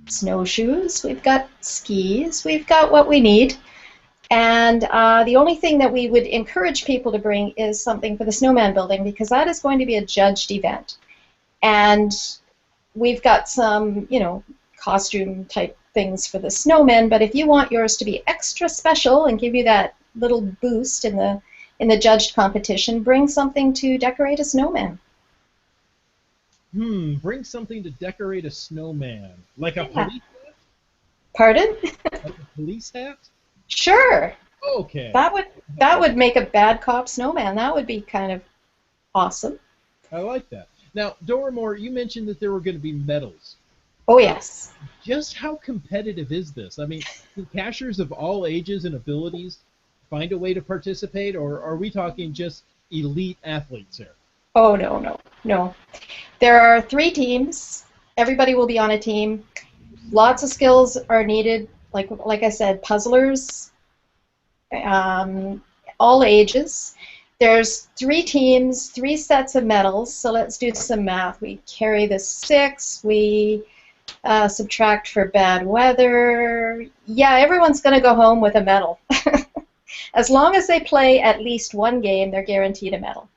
Speaker 6: snowshoes, we've got skis, we've got what we need. And the only thing that we would encourage people to bring is something for the snowman building, because that is going to be a judged event. And we've got some, costume type things for the snowmen, but if you want yours to be extra special and give you that little boost in the judged competition, bring something to decorate a snowman.
Speaker 3: Bring something to decorate a snowman. Like a police hat?
Speaker 6: Pardon?
Speaker 3: Like a police hat?
Speaker 6: Sure.
Speaker 3: Okay.
Speaker 6: That would make a bad cop snowman. That would be kind of awesome.
Speaker 3: I like that. Now, Doramore, you mentioned that there were going to be medals.
Speaker 6: Oh, yes.
Speaker 3: Just how competitive is this? I mean, do cachers of all ages and abilities find a way to participate, or are we talking just elite athletes here?
Speaker 6: Oh, no. There are 3 teams. Everybody will be on a team. Lots of skills are needed. Like I said, puzzlers, all ages. There's 3 teams, 3 sets of medals, so let's do some math. We carry the 6, we subtract for bad weather. Yeah, everyone's going to go home with a medal. As long as they play at least 1 game, they're guaranteed a medal.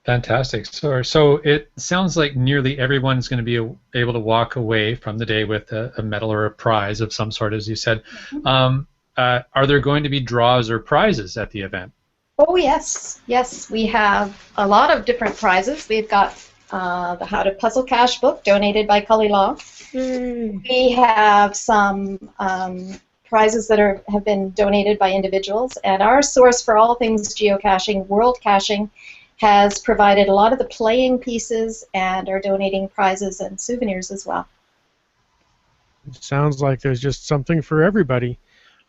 Speaker 5: Fantastic. So it sounds like nearly everyone's going to be able to walk away from the day with a medal or a prize of some sort, as you said. Mm-hmm. Are there going to be draws or prizes at the event?
Speaker 6: Oh, yes. Yes, we have a lot of different prizes. We've got the How to Puzzle Cache book donated by Cully Law. We have some prizes that have been donated by individuals. And our source for all things geocaching, World Caching, has provided a lot of the playing pieces and are donating prizes and souvenirs as well.
Speaker 4: Sounds like there's just something for everybody.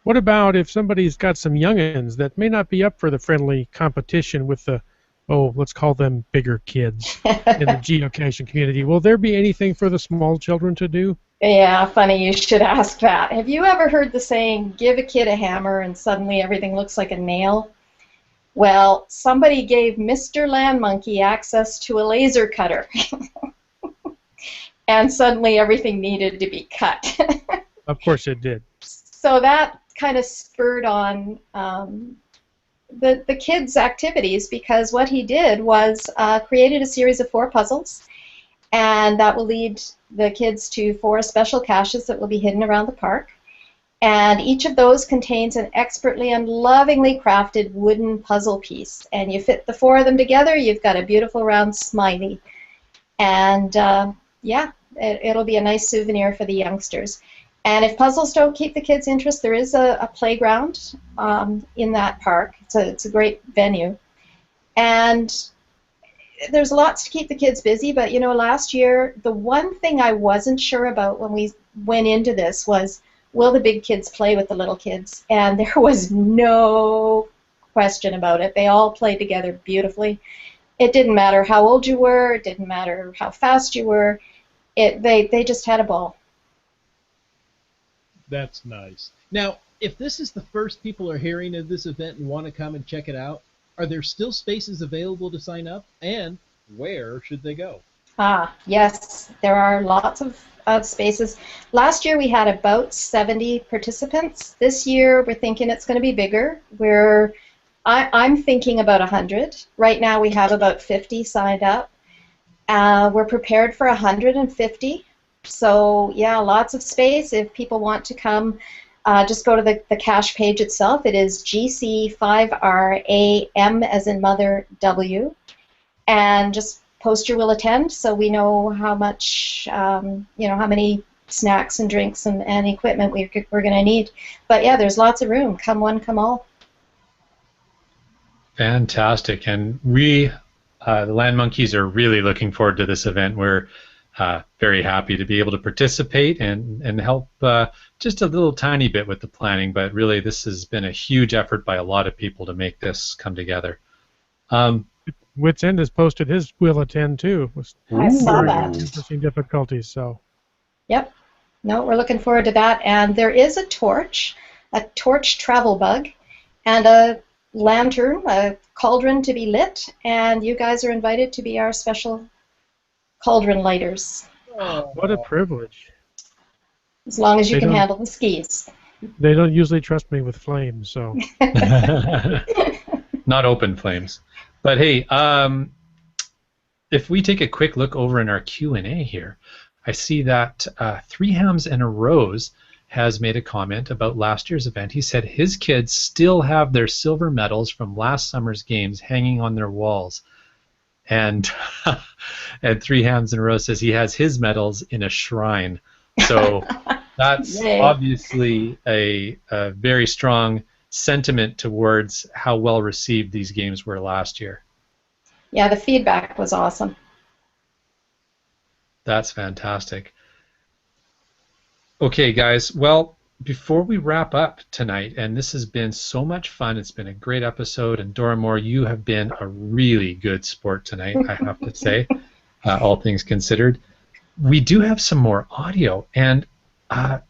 Speaker 4: What about if somebody's got some youngins that may not be up for the friendly competition with the, let's call them bigger kids in the geocaching community? Will there be anything for the small children to do?
Speaker 6: Yeah, funny you should ask that. Have you ever heard the saying, give a kid a hammer and suddenly everything looks like a nail? Well, somebody gave Mr. Land Monkey access to a laser cutter. And suddenly everything needed to be cut.
Speaker 4: Of course it did.
Speaker 6: So that kind of spurred on the kids' activities, because what he did was created a series of 4 puzzles, and that will lead the kids to 4 special caches that will be hidden around the park. And each of those contains an expertly and lovingly crafted wooden puzzle piece. And you fit the 4 of them together, you've got a beautiful round smiley. And yeah, it'll be a nice souvenir for the youngsters. And if puzzles don't keep the kids' interest, there is a playground in that park. It's a great venue. And there's lots to keep the kids busy, but last year, the one thing I wasn't sure about when we went into this was, will the big kids play with the little kids? And there was no question about it. They all played together beautifully. It didn't matter how old you were. It didn't matter how fast you were. They just had a ball.
Speaker 3: That's nice. Now, if this is the first people are hearing of this event and want to come and check it out, are there still spaces available to sign up? And where should they go?
Speaker 6: Yes, there are lots of spaces. Last year we had about 70 participants. This year we're thinking it's going to be bigger. I'm thinking about 100. Right now we have about 50 signed up. We're prepared for 150. So yeah, lots of space. If people want to come, just go to the cache page itself. It is GC5RAM as in Mother W, and just post your will attend so we know how much, how many snacks and drinks and equipment we're going to need. But yeah, there's lots of room. Come one, come all.
Speaker 5: Fantastic. And we, the Land Monkeys, are really looking forward to this event. We're very happy to be able to participate and help just a little tiny bit with the planning, but really this has been a huge effort by a lot of people to make this come together.
Speaker 4: Wits End has posted his will attend too.
Speaker 6: I saw that.
Speaker 4: Interesting difficulties. So.
Speaker 6: Yep. No, we're looking forward to that. And there is a torch travel bug, and a lantern, a cauldron to be lit, and you guys are invited to be our special cauldron lighters.
Speaker 4: Oh, what a privilege.
Speaker 6: As long as you can handle the skis.
Speaker 4: They don't usually trust me with flames, so.
Speaker 5: Not open flames. But hey, if we take a quick look over in our Q&A here, I see that Three Hams and a Rose has made a comment about last year's event. He said his kids still have their silver medals from last summer's games hanging on their walls. And and Three Hams and a Rose says he has his medals in a shrine. So that's obviously a very strong sentiment towards how well received these games were last year.
Speaker 6: Yeah, the feedback was awesome.
Speaker 5: That's fantastic. Okay, guys, well, before we wrap up tonight, and this has been so much fun, it's been a great episode, and Dora Moore, you have been a really good sport tonight, I have to say, all things considered. We do have some more audio, and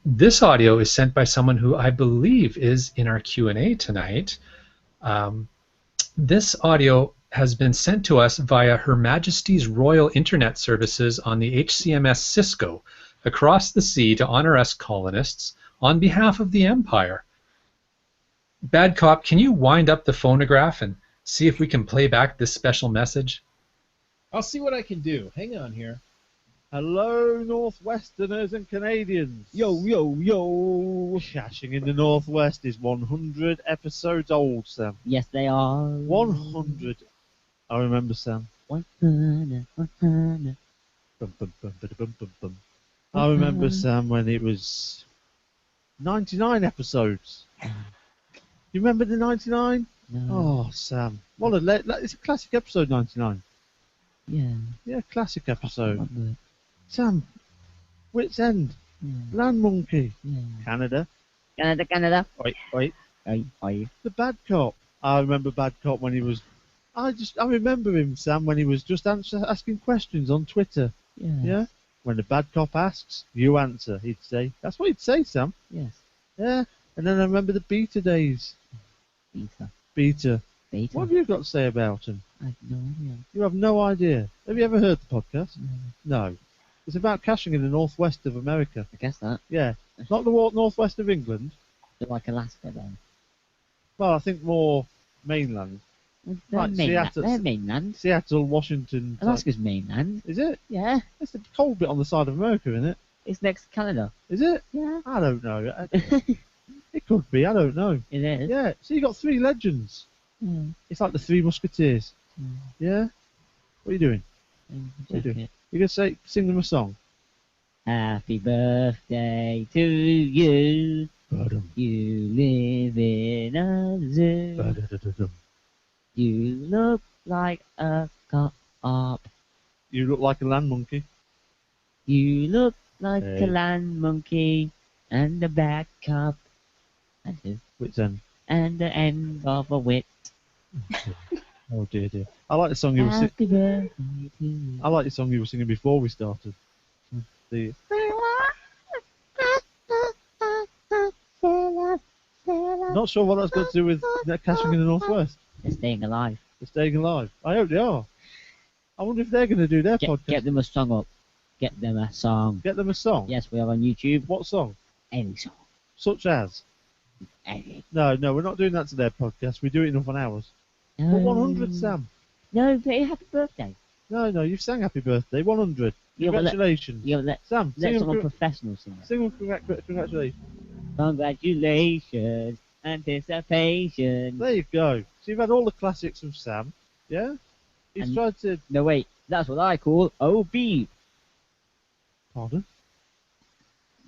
Speaker 5: this audio is sent by someone who I believe is in our Q&A tonight. This audio has been sent to us via Her Majesty's Royal Internet Services on the HCMS Cisco across the sea to honor us colonists on behalf of the Empire. Bad Cop, can you wind up the phonograph and see if we can play back this special message?
Speaker 3: I'll see what I can do. Hang on here.
Speaker 15: Hello, Northwesterners and Canadians.
Speaker 7: Yo, yo, yo.
Speaker 15: Caching in the Northwest is 100 episodes old, Sam.
Speaker 16: Yes, they are.
Speaker 15: 100. I remember, Sam.
Speaker 16: 100.
Speaker 15: Bum, bum, bum, bum, bum, bum. I remember, Sam, when it was 99 episodes. You remember the 99?
Speaker 16: No.
Speaker 15: Oh, Sam. What it's a classic episode, 99.
Speaker 16: Yeah.
Speaker 15: Yeah, classic episode. Sam, Wits End, Land Monkey, Canada.
Speaker 16: Canada.
Speaker 15: Wait.
Speaker 16: Oi.
Speaker 15: The Bad Cop. I remember Bad Cop when he was. I remember him, Sam, when he was just asking questions on Twitter. Yeah. When the Bad Cop asks, you answer. He'd say. That's what he'd say, Sam.
Speaker 16: Yes.
Speaker 15: Yeah. And then I remember the beta days. Beta. What have you got to say about him?
Speaker 16: I have no idea.
Speaker 15: You have no idea. Have you ever heard the podcast? No. It's about caching in the northwest of America.
Speaker 16: I guess that.
Speaker 15: Yeah. Not the northwest of England.
Speaker 16: Like Alaska, then.
Speaker 15: Well, I think more mainland.
Speaker 16: They're mainland.
Speaker 15: Seattle, Washington.
Speaker 16: Alaska's mainland.
Speaker 15: Is it?
Speaker 16: Yeah.
Speaker 15: It's the cold bit on the side of America, isn't it?
Speaker 16: It's next to Canada.
Speaker 15: Is it?
Speaker 16: Yeah.
Speaker 15: I don't know. It could be. I don't know.
Speaker 16: It is.
Speaker 15: Yeah. So you got three legends. It's like the Three Musketeers. Yeah. What are you doing? What are you doing? You're gonna sing them a song.
Speaker 16: Happy birthday to you. You live in a zoo. You look like a cop.
Speaker 15: You look like a land monkey.
Speaker 16: You look like a land monkey and a bad cop. And who?
Speaker 15: Wits End.
Speaker 16: And the end of a wit.
Speaker 15: Oh dear. I like the song you were singing. I like the song you were singing before we started. Not sure what that's got to do with net caching in the Northwest.
Speaker 16: They're staying alive.
Speaker 15: They're staying alive. I hope they are. I wonder if they're going to do their podcast.
Speaker 16: Get them a song up. Get them a song.
Speaker 15: Get them a song?
Speaker 16: Yes, we are on YouTube.
Speaker 15: What song?
Speaker 16: Any song.
Speaker 15: Such as?
Speaker 16: Any.
Speaker 15: No, we're not doing that to their podcast. We do it enough on ours.
Speaker 16: No.
Speaker 15: But 100, Sam.
Speaker 16: No, but happy birthday.
Speaker 15: No, you've sang happy birthday. 100.
Speaker 16: Yeah,
Speaker 15: Congratulations.
Speaker 16: Sam,
Speaker 15: sing
Speaker 16: let someone
Speaker 15: them
Speaker 16: professional sing that.
Speaker 15: Sing them congratulations.
Speaker 16: Congratulations. Anticipation.
Speaker 15: There you go. So you've had all the classics of Sam, yeah? He's tried to...
Speaker 16: No, wait. That's what I call OB.
Speaker 15: Pardon?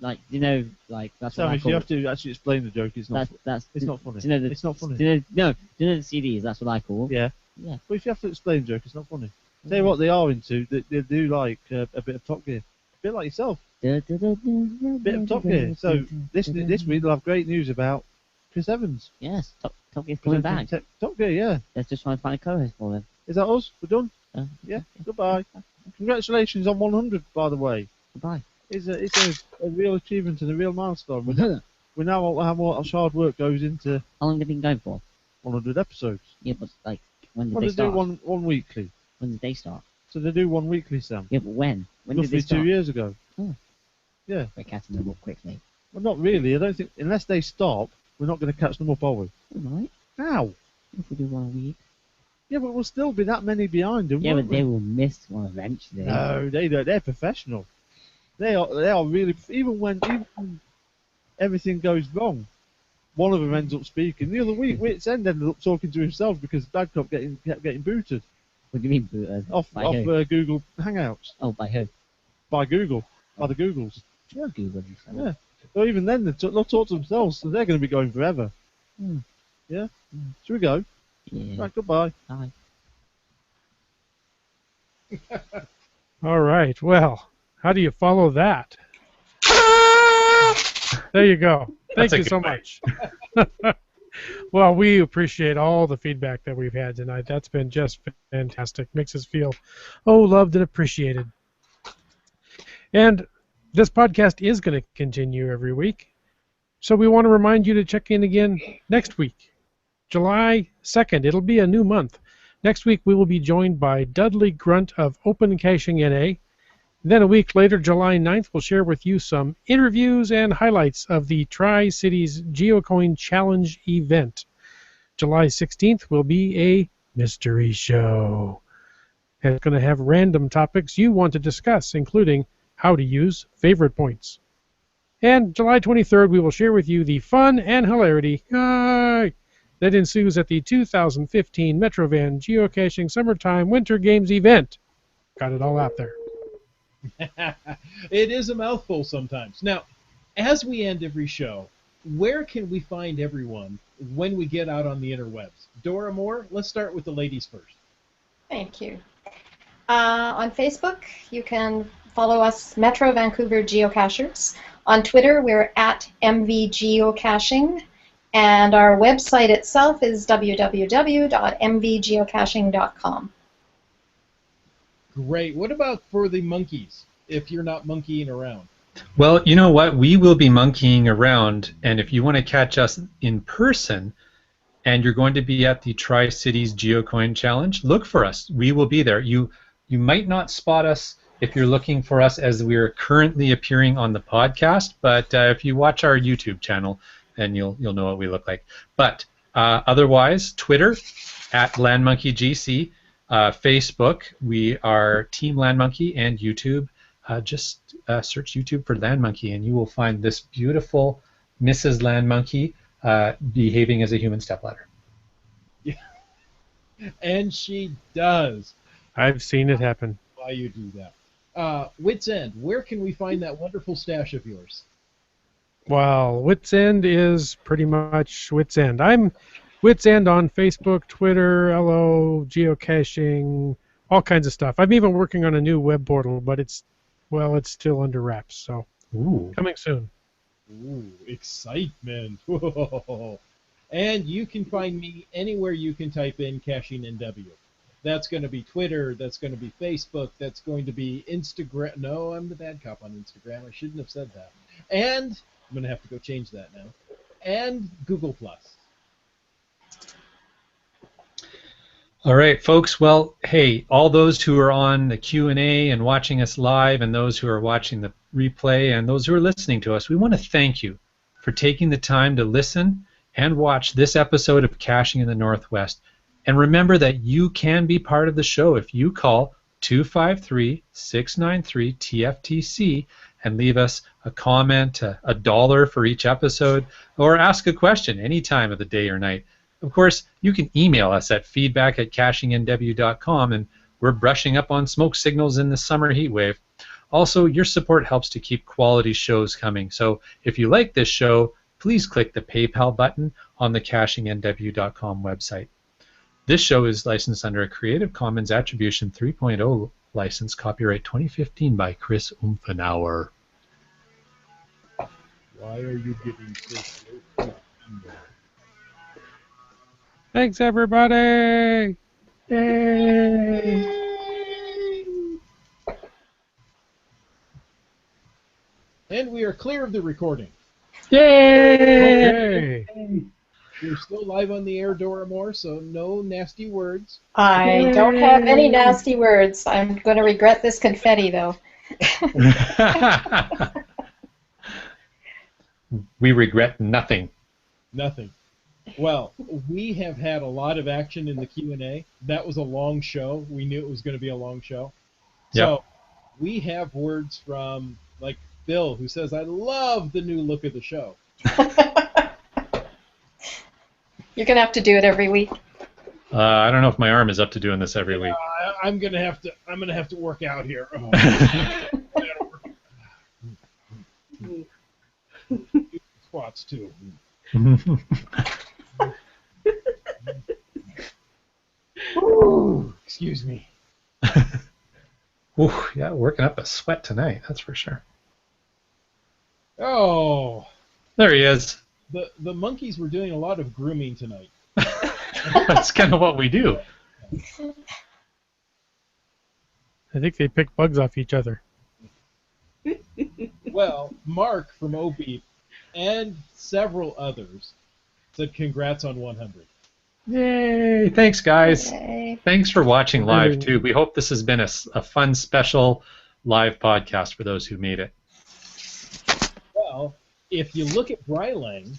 Speaker 16: Like, that's
Speaker 15: Sam,
Speaker 16: what I
Speaker 15: if
Speaker 16: call
Speaker 15: you have to actually explain the joke, it's not it's not funny. It's not funny.
Speaker 16: Do you know the CDs? That's what I call.
Speaker 15: Yeah.
Speaker 16: Yeah.
Speaker 15: But if you have to explain the joke, it's not funny. Tell you what they are into, they do like a bit of Top Gear. A bit like yourself. Bit of Top Gear. So this week they'll have great news about Chris Evans.
Speaker 16: Yes, Top Gear's coming back.
Speaker 15: Top Gear, yeah.
Speaker 16: Let's just try and find a co-host for them.
Speaker 15: Is that us? We're done? Yeah. Goodbye. Congratulations on 100, by the way.
Speaker 16: Goodbye.
Speaker 15: It's a real achievement and a real milestone. We now know how much hard work goes into...
Speaker 16: How long have they been going for?
Speaker 15: 100 episodes.
Speaker 16: Yeah, but when did they start?
Speaker 15: They do one weekly.
Speaker 16: When did they start?
Speaker 15: So they do one weekly, Sam.
Speaker 16: Yeah, but when? When
Speaker 15: Roughly
Speaker 16: did they start?
Speaker 15: 2 years ago.
Speaker 16: Oh.
Speaker 15: Yeah.
Speaker 16: We're catching them up quickly.
Speaker 15: Well, not really. I don't think... Unless they stop, we're not going to catch them up, are we?
Speaker 16: Alright.
Speaker 15: How?
Speaker 16: If we do one a week.
Speaker 15: Yeah, but we'll still be that many behind them.
Speaker 16: Yeah,
Speaker 15: won't
Speaker 16: but they will miss one eventually.
Speaker 15: No, they don't. They're professional. They are really... Even when everything goes wrong, one of them ends up speaking. The other week, Wits End ended up talking to himself because Bad Cop kept getting booted.
Speaker 16: What do you mean booted?
Speaker 15: Off Google Hangouts.
Speaker 16: Oh, by who?
Speaker 15: By Google. By the Googles.
Speaker 16: Yeah. Google.
Speaker 15: Yeah. So even then, they'll talk to themselves, so they're going to be going forever.
Speaker 16: Hmm.
Speaker 15: Yeah? Should we go?
Speaker 16: Yeah.
Speaker 15: Right, goodbye.
Speaker 16: Bye.
Speaker 4: All right. Well, how do you follow that? There you go. Thank you so much. Well, we appreciate all the feedback that we've had tonight. That's been just fantastic. Makes us feel, loved and appreciated. And this podcast is going to continue every week. So we want to remind you to check in again next week, July 2nd. It'll be a new month. Next week, we will be joined by Dudley Grunt of Open Caching NA. Then a week later, July 9th, we'll share with you some interviews and highlights of the Tri-Cities GeoCoin Challenge event. July 16th will be a mystery show. And it's going to have random topics you want to discuss, including how to use favorite points. And July 23rd, we will share with you the fun and hilarity that ensues at the 2015 Metrovan Geocaching Summertime Winter Games event. Got it all out there.
Speaker 3: It is a mouthful sometimes. Now, as we end every show, where can we find everyone when we get out on the interwebs? Dora Moore, let's start with the ladies first.
Speaker 6: Thank you. On Facebook, you can follow us, Metro Vancouver Geocachers. On Twitter, we're at MVGeocaching. And our website itself is www.mvgeocaching.com.
Speaker 3: Great. What about for the monkeys, if you're not monkeying around?
Speaker 5: Well, you know what? We will be monkeying around, and if you want to catch us in person, and you're going to be at the Tri-Cities GeoCoin Challenge, look for us. We will be there. You might not spot us if you're looking for us as we are currently appearing on the podcast, but if you watch our YouTube channel, then you'll know what we look like. But otherwise, Twitter at LandMonkeyGC. Facebook, we are Team Landmonkey, and YouTube. Just search YouTube for Landmonkey, and you will find this beautiful Mrs. Landmonkey behaving as a human stepladder.
Speaker 3: Yeah. And she does.
Speaker 4: I've seen it happen.
Speaker 3: Why you do that? Wits End, where can we find that wonderful stash of yours?
Speaker 4: Well, Wits End is pretty much Wits End. I'm Wits End on Facebook, Twitter, LO, geocaching, all kinds of stuff. I'm even working on a new web portal, but it's still under wraps, so coming soon.
Speaker 3: Ooh, excitement. Whoa. And you can find me anywhere you can type in Caching NW. That's going to be Twitter, that's going to be Facebook, that's going to be Instagram. No, I'm the bad cop on Instagram. I shouldn't have said that. And I'm going to have to go change that now. And Google+.
Speaker 5: All right, folks. Well, hey, all those who are on the Q&A and watching us live, and those who are watching the replay, and those who are listening to us, we want to thank you for taking the time to listen and watch this episode of Caching in the Northwest. And remember that you can be part of the show if you call 253-693-TFTC and leave us a comment, $1 for each episode, or ask a question any time of the day or night. Of course, you can email us at feedback@cachingnw.com, and we're brushing up on smoke signals in the summer heat wave. Also, your support helps to keep quality shows coming. So if you like this show, please click the PayPal button on the cachingnw.com website. This show is licensed under a Creative Commons Attribution 3.0 license, copyright 2015 by Chris Umfenauer.
Speaker 3: Why are you getting so close?
Speaker 4: Thanks, everybody.
Speaker 2: Yay!
Speaker 3: And we are clear of the recording.
Speaker 4: Yay!
Speaker 3: We're still live on the air, Dora Moore, so no nasty words.
Speaker 6: I don't have any nasty words. I'm going to regret this confetti, though.
Speaker 5: We regret nothing.
Speaker 3: Nothing. Well, we have had a lot of action in the Q&A. That was a long show. We knew it was going to be a long show.
Speaker 5: Yep.
Speaker 3: So we have words from, like, Bill, who says, I love the new look of the show.
Speaker 6: You're going to have to do it every week.
Speaker 5: I don't know if my arm is up to doing this every week.
Speaker 3: I'm going to have to work out here. Oh. Squats, too. Ooh, excuse me.
Speaker 5: Ooh, yeah, working up a sweat tonight, that's for sure.
Speaker 3: Oh.
Speaker 5: There he is.
Speaker 3: The monkeys were doing a lot of grooming tonight.
Speaker 5: That's kind of what we do.
Speaker 4: I think they pick bugs off each other.
Speaker 3: Well, Mark from OB and several others said congrats on 100.
Speaker 5: Yay! Thanks, guys.
Speaker 6: Yay.
Speaker 5: Thanks for watching live, too. We hope this has been a fun, special live podcast for those who made it.
Speaker 3: Well, if you look at Brylang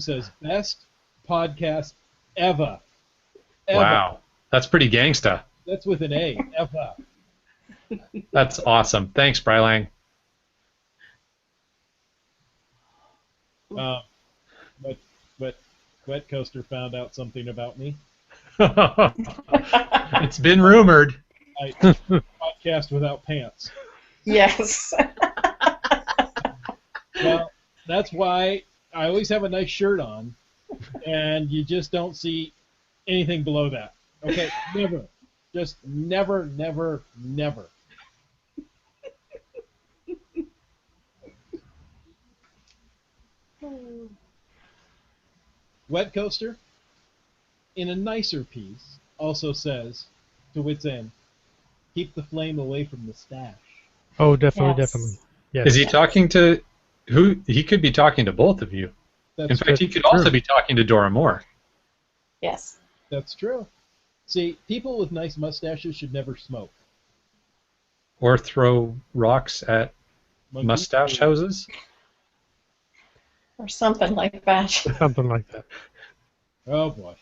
Speaker 3: says, best podcast ever.
Speaker 5: Wow. That's pretty gangsta.
Speaker 3: That's with an A, ever.
Speaker 5: That's awesome. Thanks, Brylang.
Speaker 3: But Wet Coaster found out something about me.
Speaker 5: It's been rumored.
Speaker 3: I podcast without pants.
Speaker 6: Yes.
Speaker 3: Well, that's why I always have a nice shirt on, and you just don't see anything below that. Okay? Never. Just never, never, never. Wet Coaster, in a nicer piece, also says, to Wit's End, keep the flame away from the stash.
Speaker 4: Oh, definitely,
Speaker 6: Yes.
Speaker 4: definitely. Yes.
Speaker 5: Is he talking to who? He could be talking to both of you.
Speaker 3: That's
Speaker 5: In fact, he could
Speaker 4: true.
Speaker 5: also be talking to Dora Moore.
Speaker 6: Yes.
Speaker 3: That's true. See, people with nice mustaches should never smoke.
Speaker 5: Or throw rocks at
Speaker 3: Monkeys?
Speaker 5: mustache houses.
Speaker 6: Or something like that.
Speaker 4: Something like that.
Speaker 3: Oh, boy.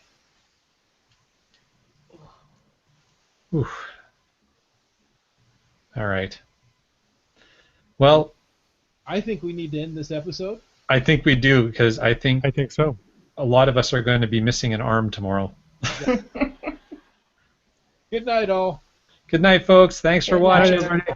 Speaker 5: Oof. All right. Well,
Speaker 3: I think we need to end this episode.
Speaker 5: I think we do, because I think
Speaker 4: so.
Speaker 5: A lot of us are going to be missing an arm tomorrow.
Speaker 3: Good night, all.
Speaker 5: Good night, folks. Thanks for
Speaker 6: Good night,
Speaker 5: watching.
Speaker 6: everybody.